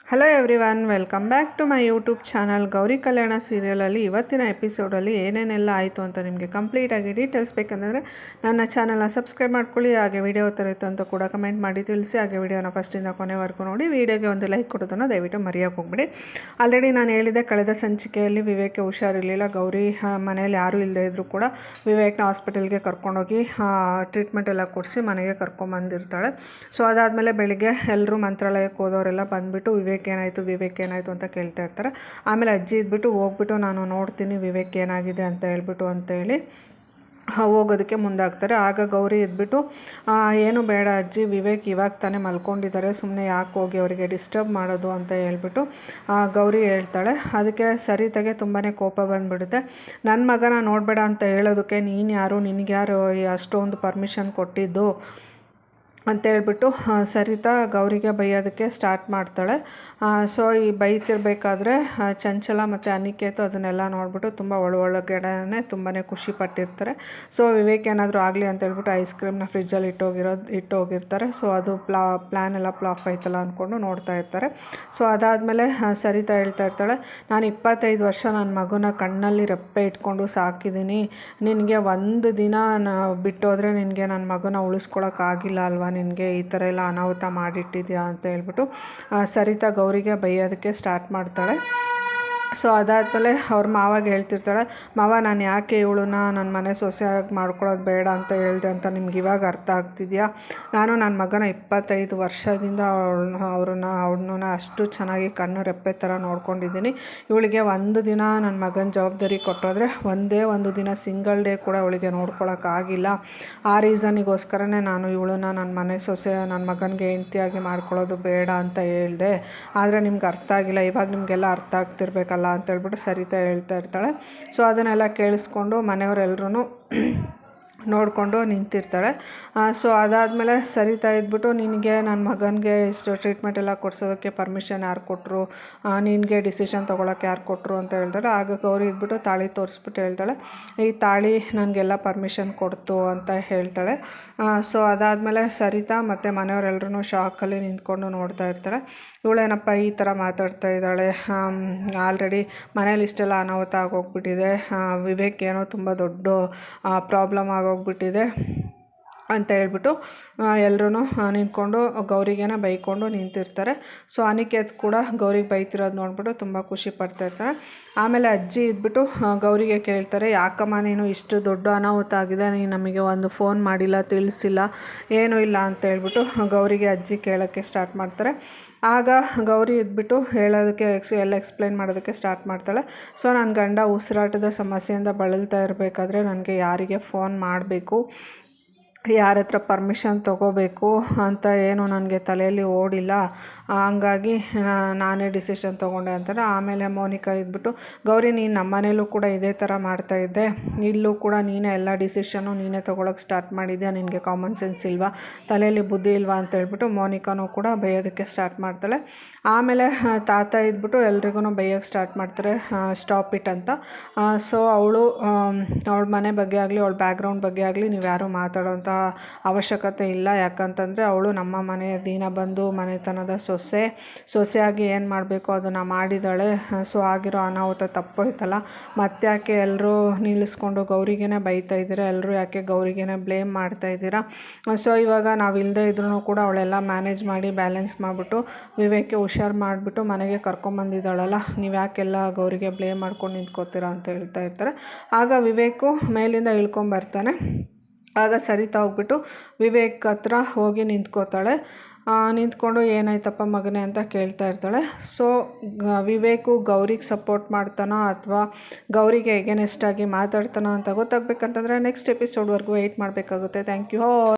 Hello everyone, welcome back to my YouTube channel. Gauri Kalyana ಸೀರಿಯಲಲ್ಲಿ ಇವತ್ತಿನ ಎಪಿಸೋಡಲ್ಲಿ ಏನೇನೆಲ್ಲ ಆಯಿತು ಅಂತ ನಿಮಗೆ ಕಂಪ್ಲೀಟಾಗಿ ಡೀಟೇಲ್ಸ್ ಬೇಕಂದರೆ ನನ್ನ ಚಾನಲ್ನ ಸಬ್ಸ್ಕ್ರೈಬ್ ಮಾಡ್ಕೊಳ್ಳಿ. ಹಾಗೆ ವಿಡಿಯೋ ಥರ ಅಂತ ಕೂಡ ಕಮೆಂಟ್ ಮಾಡಿ ತಿಳಿಸಿ. ಹಾಗೆ ವಿಡಿಯೋನ ಫಸ್ಟಿಂದ ಕೊನೆವರೆಗೂ ನೋಡಿ. ವಿಡಿಯೋಗೆ ಒಂದು ಲೈಕ್ ಕೊಡೋದನ್ನು ದಯವಿಟ್ಟು ಮರೆಯೋಕೆ ಹೋಗ್ಬಿಡಿ. ಆಲ್ರೆಡಿ ನಾನು ಹೇಳಿದೆ, ಕಳೆದ ಸಂಚಿಕೆಯಲ್ಲಿ ವಿವೇಕ್ಗೆ ಹುಷಾರಿರಲಿಲ್ಲ. ಗೌರಿ ಮನೇಲಿ ಯಾರೂ ಇಲ್ಲದೆ ಇದ್ದರೂ ಕೂಡ ವಿವೇಕ್ನ ಹಾಸ್ಪಿಟಲ್ಗೆ ಕರ್ಕೊಂಡೋಗಿ ಟ್ರೀಟ್ಮೆಂಟ್ ಎಲ್ಲ ಕೊಡಿಸಿ ಮನೆಗೆ ಕರ್ಕೊಂಬಂದಿರ್ತಾಳೆ. ಸೊ ಅದಾದಮೇಲೆ ಬೆಳಿಗ್ಗೆ ಎಲ್ಲರೂ ಮಂತ್ರಾಲಯಕ್ಕೆ ಹೋದವರೆಲ್ಲ ಬಂದುಬಿಟ್ಟು ವಿವೇಕ್ ಏನಾಯಿತು ಅಂತ ಕೇಳ್ತಾ ಇರ್ತಾರೆ. ಆಮೇಲೆ ಅಜ್ಜಿ ಇದ್ಬಿಟ್ಟು ಹೋಗ್ಬಿಟ್ಟು ನಾನು ನೋಡ್ತೀನಿ ವಿವೇಕ್ ಏನಾಗಿದೆ ಅಂತ ಹೇಳಿ ಹೋಗೋದಕ್ಕೆ ಮುಂದಾಗ್ತಾರೆ. ಆಗ ಗೌರಿ ಇದ್ಬಿಟ್ಟು ಏನು ಬೇಡ ಅಜ್ಜಿ, ವಿವೇಕ್ ಇವಾಗ ತಾನೇ ಮಲ್ಕೊಂಡಿದ್ದಾರೆ, ಸುಮ್ಮನೆ ಯಾಕೆ ಹೋಗಿ ಅವರಿಗೆ ಡಿಸ್ಟರ್ಬ್ ಮಾಡೋದು ಅಂತ ಹೇಳ್ಬಿಟ್ಟು ಗೌರಿ ಹೇಳ್ತಾಳೆ. ಅದಕ್ಕೆ ಸರಿತಾಗೆ ತುಂಬಾ ಕೋಪ ಬಂದುಬಿಡುತ್ತೆ. ನನ್ನ ಮಗನ ನೋಡಬೇಡ ಅಂತ ಹೇಳೋದಕ್ಕೆ ನೀನು ಯಾರು, ನಿನಗ್ಯಾರು ಅಷ್ಟೊಂದು ಪರ್ಮಿಷನ್ ಕೊಟ್ಟಿದ್ದು ಅಂತ ಹೇಳ್ಬಿಟ್ಟು ಸರಿತಾ ಗೌರಿಗೆ ಬೈಯೋದಕ್ಕೆ ಸ್ಟಾರ್ಟ್ ಮಾಡ್ತಾಳೆ. ಸೊ ಈ ಬೈತಿರ್ಬೇಕಾದ್ರೆ ಚಂಚಲ ಮತ್ತು ಅನಿಕೇತು ಅದನ್ನೆಲ್ಲ ನೋಡಿಬಿಟ್ಟು ತುಂಬ ಒಳಗಡೆನೇ ತುಂಬಾ ಖುಷಿ ಪಟ್ಟಿರ್ತಾರೆ. ಸೊ ವಿವೇಕ್ ಏನಾದರೂ ಆಗಲಿ ಅಂತ ಹೇಳ್ಬಿಟ್ಟು ಐಸ್ ಕ್ರೀಮ್ನ ಫ್ರಿಜ್ಜಲ್ಲಿ ಇಟ್ಟೋಗಿರ್ತಾರೆ. ಸೊ ಅದು ಪ್ಲ್ಯಾನ್ ಎಲ್ಲ ಫ್ಲಾಪ್ ಆಯ್ತಲ್ಲ ಅಂದ್ಕೊಂಡು ನೋಡ್ತಾ ಇರ್ತಾರೆ. ಸೊ ಅದಾದಮೇಲೆ ಸರಿತಾ ಹೇಳ್ತಾ ಇರ್ತಾಳೆ, ನಾನು 25 ವರ್ಷ ನನ್ನ ಮಗುನ ಕಣ್ಣಲ್ಲಿ ರೆಪ್ಪೆ ಇಟ್ಕೊಂಡು ಸಾಕಿದ್ದೀನಿ, ನಿನಗೆ ಒಂದು ದಿನ ಬಿಟ್ಟೋದ್ರೆ ನಿನಗೆ ನನ್ನ ಮಗುನ ಉಳಿಸ್ಕೊಳಕ್ಕಾಗಿಲ್ಲ ಅಲ್ವಾ, ನಿನಗೆ ಈ ಥರ ಎಲ್ಲ ಅನಾಹುತ ಮಾಡಿಟ್ಟಿದ್ಯಾ ಅಂತ ಹೇಳ್ಬಿಟ್ಟು ಸರಿತಾ ಗೌರಿಗೆ ಬೈಯೋದಕ್ಕೆ ಸ್ಟಾರ್ಟ್ ಮಾಡ್ತಾಳೆ. ಸೊ ಅದಾದಮೇಲೆ ಅವ್ರ ಮಾವಾಗ ಹೇಳ್ತಿರ್ತಾಳೆ, ಮಾವ ನಾನು ಯಾಕೆ ಇವಳನ್ನ ನನ್ನ ಮನೆ ಸೊಸೆಯಾಗಿ ಮಾಡ್ಕೊಳ್ಳೋದು ಬೇಡ ಅಂತ ಹೇಳಿದೆ ಅಂತ ನಿಮ್ಗೆ ಇವಾಗ ಅರ್ಥ ಆಗ್ತಿದೆಯಾ? ನಾನು ನನ್ನ ಮಗನ 25 ವರ್ಷದಿಂದ ಅವಳನ್ನ ಅಷ್ಟು ಚೆನ್ನಾಗಿ ಕಣ್ಣು ರೆಪ್ಪೆ ಥರ ನೋಡ್ಕೊಂಡಿದ್ದೀನಿ. ಇವಳಿಗೆ ಒಂದು ದಿನ ನನ್ನ ಮಗನ ಜವಾಬ್ದಾರಿ ಕೊಟ್ಟೋದ್ರೆ ಒಂದೇ ಒಂದು ದಿನ ಸಿಂಗಲ್ ಡೇ ಕೂಡ ಅವಳಿಗೆ ನೋಡ್ಕೊಳ್ಳೋಕ್ಕಾಗಿಲ್ಲ. ಆ ರೀಸನಿಗೋಸ್ಕರನೇ ನಾನು ಇವಳನ್ನ ನನ್ನ ಮನೆ ಸೊಸೆ ನನ್ನ ಮಗನಿಗೆ ಹೆಂಡ್ತಿಯಾಗಿ ಮಾಡ್ಕೊಳ್ಳೋದು ಬೇಡ ಅಂತ ಹೇಳಿದೆ. ಆದರೆ ನಿಮ್ಗೆ ಅರ್ಥ ಆಗಿಲ್ಲ, ಇವಾಗ ನಿಮಗೆಲ್ಲ ಅರ್ಥ ಆಗ್ತಿರ್ಬೇಕಲ್ಲ ಅಂತ ಹೇಳ್ಬಿಟ್ಟು ಸರಿತಾ ಹೇಳ್ತಾ ಇರ್ತಾಳೆ. ಸೊ ಅದನ್ನೆಲ್ಲ ಕೇಳಿಸ್ಕೊಂಡು ಮನೆಯವರೆಲ್ಲರೂ ನೋಡಿಕೊಂಡು ನಿಂತಿರ್ತಾಳೆ. ಸೊ ಅದಾದಮೇಲೆ ಸರಿತಾ ಇದ್ಬಿಟ್ಟು, ನಿನಗೆ ನನ್ನ ಮಗನಿಗೆ ಇಷ್ಟು ಟ್ರೀಟ್ಮೆಂಟ್ ಎಲ್ಲ ಕೊಡಿಸೋದಕ್ಕೆ ಪರ್ಮಿಷನ್ ಯಾರು ಕೊಟ್ಟರು, ನಿನಗೆ ಡಿಸಿಷನ್ ತೊಗೊಳಕ್ಕೆ ಯಾರು ಕೊಟ್ಟರು ಅಂತ ಹೇಳ್ತಾಳೆ. ಆಗ ಗೌರಿ ಇದ್ಬಿಟ್ಟು ತಾಳಿ ತೋರಿಸ್ಬಿಟ್ಟು ಹೇಳ್ತಾಳೆ, ಈ ತಾಳಿ ನನಗೆಲ್ಲ ಪರ್ಮಿಷನ್ ಕೊಡ್ತು ಅಂತ ಹೇಳ್ತಾಳೆ. ಸೊ ಅದಾದಮೇಲೆ ಸರಿತಾ ಮತ್ತು ಮನೆಯವರೆಲ್ಲರೂ ಶಾಕಲ್ಲಿ ನಿಂತ್ಕೊಂಡು ನೋಡ್ತಾ ಇರ್ತಾರೆ. ಇವಳೇನಪ್ಪ ಈ ಥರ ಮಾತಾಡ್ತಾ ಇದ್ದಾಳೆ, ಆಲ್ರೆಡಿ ಮನೇಲಿ ಇಷ್ಟೆಲ್ಲ ಅನಾಹುತ ಆಗೋಗ್ಬಿಟ್ಟಿದೆ, ವಿವೇಕ್ ಏನೋ ತುಂಬ ದೊಡ್ಡ ಪ್ರಾಬ್ಲಮ್ ಆಗೋಗ್ಬಿಟ್ಟಿದೆ ಅಂತ ಹೇಳ್ಬಿಟ್ಟು ಎಲ್ಲರೂ ನಿಂತ್ಕೊಂಡು ಗೌರಿಗೇನ ಬೈಕೊಂಡು ನಿಂತಿರ್ತಾರೆ. ಸೊ ಅನಿಕೇತ್ ಕೂಡ ಗೌರಿಗೆ ಬೈತಿರೋದು ನೋಡ್ಬಿಟ್ಟು ತುಂಬ ಖುಷಿ ಪಡ್ತಾ ಇರ್ತಾರೆ. ಆಮೇಲೆ ಅಜ್ಜಿ ಇದ್ಬಿಟ್ಟು ಗೌರಿಗೆ ಕೇಳ್ತಾರೆ, ಯಾಕಮ್ಮ ನೀನು ಇಷ್ಟು ದೊಡ್ಡ ಅನಾಹುತ ಆಗಿದೆ, ನೀನು ನಮಗೆ ಒಂದು ಫೋನ್ ಮಾಡಿಲ್ಲ, ತಿಳಿಸಿಲ್ಲ, ಏನೂ ಇಲ್ಲ ಅಂತ ಹೇಳ್ಬಿಟ್ಟು ಗೌರಿಗೆ ಅಜ್ಜಿ ಕೇಳೋಕ್ಕೆ ಸ್ಟಾರ್ಟ್ ಮಾಡ್ತಾರೆ. ಆಗ ಗೌರಿ ಇದ್ಬಿಟ್ಟು ಹೇಳೋದಕ್ಕೆ ಎಲ್ಲ ಎಕ್ಸ್ಪ್ಲೈನ್ ಮಾಡೋದಕ್ಕೆ ಸ್ಟಾರ್ಟ್ ಮಾಡ್ತಾಳೆ. ಸೊ ನನ್ನ ಗಂಡ ಉಸಿರಾಟದ ಸಮಸ್ಯೆಯಿಂದ ಬಳಲ್ತಾ ಇರಬೇಕಾದ್ರೆ ನನಗೆ ಯಾರಿಗೆ ಫೋನ್ ಮಾಡಬೇಕು, ಯಾರ ಹತ್ರ ಪರ್ಮಿಷನ್ ತೊಗೋಬೇಕು ಅಂತ ಏನು ನನಗೆ ತಲೆಯಲ್ಲಿ ಓಡಿಲ್ಲ, ಹಂಗಾಗಿ ನಾನೇ ಡಿಸಿಷನ್ ತೊಗೊಂಡೆ ಅಂತಾರೆ. ಆಮೇಲೆ ಮೋನಿಕಾ ಇದ್ಬಿಟ್ಟು, ಗೌರಿ ನೀನು ನಮ್ಮ ಮನೇಲೂ ಕೂಡ ಇದೇ ಥರ ಮಾಡ್ತಾಯಿದ್ದೆ, ಇಲ್ಲೂ ಕೂಡ ನೀನೇ ಎಲ್ಲ ಡಿಸಿಷನ್ನು ನೀನೇ ತೊಗೊಳಕ್ಕೆ ಸ್ಟಾರ್ಟ್ ಮಾಡಿದ್ಯಾ, ನಿನಗೆ ಕಾಮನ್ ಸೆನ್ಸ್ ಇಲ್ವಾ, ತಲೆಯಲ್ಲಿ ಬುದ್ಧಿ ಇಲ್ವಾ ಅಂತ ಹೇಳ್ಬಿಟ್ಟು ಮೋನಿಕಾನೂ ಕೂಡ ಬೈಯೋದಕ್ಕೆ ಸ್ಟಾರ್ಟ್ ಮಾಡ್ತಾಳೆ. ಆಮೇಲೆ ತಾತ ಇದ್ಬಿಟ್ಟು ಎಲ್ರಿಗೂ ಬೈಯೋಕ್ಕೆ ಸ್ಟಾರ್ಟ್ ಮಾಡ್ತಾರೆ, ಸ್ಟಾಪ್ ಇಟ್ ಅಂತ. ಸೊ ಅವಳ ಮನೆ ಬಗ್ಗೆ ಆಗಲಿ ಅವಳ ಬ್ಯಾಕ್ಗ್ರೌಂಡ್ ಬಗ್ಗೆ ಆಗಲಿ ನೀವು ಯಾರೂ ಮಾತಾಡೋಂಥ ಅವಶ್ಯಕತೆ ಇಲ್ಲ. ಯಾಕಂತಂದರೆ ಅವಳು ನಮ್ಮ ಮನೆಯ ದೀನಬಂಧು ಮನೆತನದ ಸೊಸೆಯಾಗಿ ಏನು ಮಾಡಬೇಕು ಅದನ್ನು ಮಾಡಿದ್ದಾಳೆ. ಸೊ ಆಗಿರೋ ಅನಾಹುತ ತಪ್ಪೋಯ್ತಲ್ಲ, ಮತ್ತ್ಯಾಕೆ ಎಲ್ಲರೂ ನಿಲ್ಲಿಸ್ಕೊಂಡು ಗೌರಿಗೇ ಬೈತಾ ಇದ್ದೀರಾ, ಎಲ್ಲರೂ ಯಾಕೆ ಗೌರಿಗೇ ಬ್ಲೇಮ್ ಮಾಡ್ತಾ ಇದ್ದೀರಾ? ಸೊ ಇವಾಗ ನಾವು ಇಲ್ಲದೆ ಇದ್ರೂ ಕೂಡ ಅವಳೆಲ್ಲ ಮ್ಯಾನೇಜ್ ಮಾಡಿ ಬ್ಯಾಲೆನ್ಸ್ ಮಾಡಿಬಿಟ್ಟು ವಿವೇಕ್ಗೆ ಹುಷಾರು ಮಾಡಿಬಿಟ್ಟು ಮನೆಗೆ ಕರ್ಕೊಂಬಂದಿದ್ದಾಳಲ್ಲ, ನೀವು ಯಾಕೆಲ್ಲ ಗೌರಿಗೆ ಬ್ಲೇಮ್ ಮಾಡ್ಕೊಂಡು ನಿಂತ್ಕೋತೀರಾ ಅಂತ ಹೇಳ್ತಾ ಇರ್ತಾರೆ. ಆಗ ವಿವೇಕು ಮೇಲಿಂದ ಇಳ್ಕೊಂಬರ್ತಾನೆ. ಆಗ ಸರಿತಾ ಹೋಗ್ಬಿಟ್ಟು ವಿವೇಕ್ ಹತ್ರ ಹೋಗಿ ನಿಂತ್ಕೋತಾಳೆ. ನಿಂತ್ಕೊಂಡು ಏನಾಯ್ತಪ್ಪ ಮಗನೇ ಅಂತ ಕೇಳ್ತಾ ಇರ್ತಾಳೆ. ಸೊ ವಿವೇಕು ಗೌರಿಗೆ ಸಪೋರ್ಟ್ ಮಾಡ್ತಾನೋ ಅಥವಾ ಗೌರಿಗೆ ಎಗೇನೆಸ್ಟಾಗಿ ಮಾತಾಡ್ತಾನೋ ಅಂತ ಗೊತ್ತಾಗಬೇಕಂತಂದರೆ ನೆಕ್ಸ್ಟ್ ಎಪಿಸೋಡ್ವರೆಗೂ ವೆಯ್ಟ್ ಮಾಡಬೇಕಾಗುತ್ತೆ. Thank you.